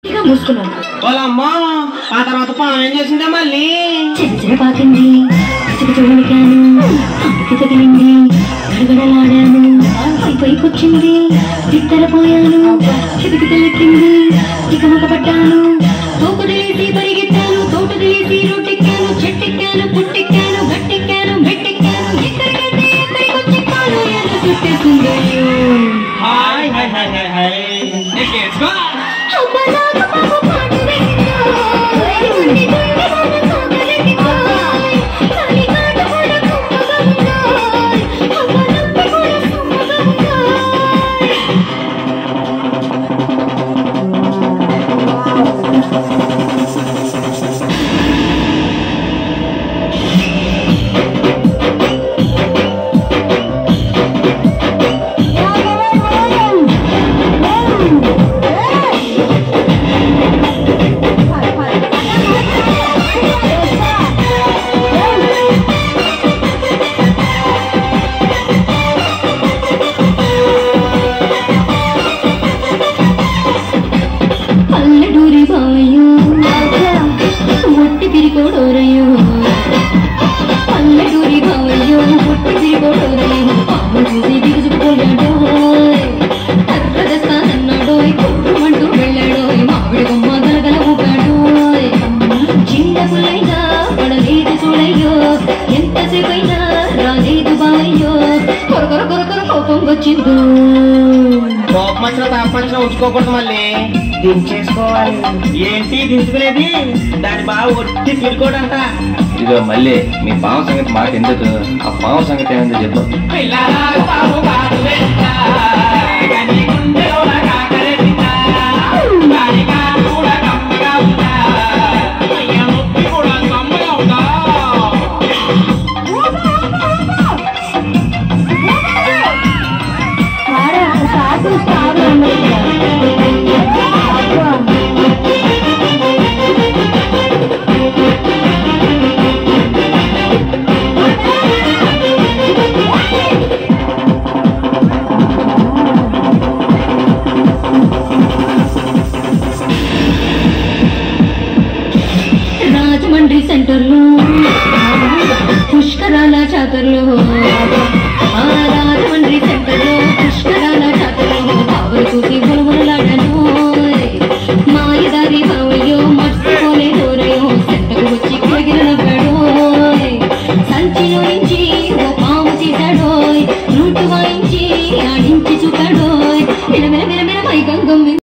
మూసుకున్నాను. వాళ్ళమ్మా ఆ తర్వాత పానం ఏం చేసిందే మళ్ళీ చిన్న పాకింది, ఇసుకు చూడనికాను, అందుకు తగిలింది, గడగడలాడాను, పైకొచ్చింది, తిత్తరపోయాను, చితికి తెలెక్కింది, చికమక పడ్డాను, తోపు తెలిసి పరిగెత్తాను, తోట తెలిసి రోడ్డెక్కాను, చెట్టెక్కాను, పుట్టెక్కాను, గట్టెక్కాను, మెట్టెక్కాను, ఎక్కడికెళ్తే ఎక్కడికొచ్చెక్కాను, ఎలా చుట్టేసింది. హాయ్ హాయ్ హాయ్ హాయ్ హాయ్ తాపంగా ఉంచుకోకూడదు, మళ్ళీ దించేసుకోవాలి. ఏంటి దించుకునేది? దాని బాగా ఒట్టి తిరుగుకోడంట. ఇదిగో మళ్ళీ మీ పావ సంగతి మాకెందుకు, ఆ పావ సంగతి ఏమైందో చెప్పు.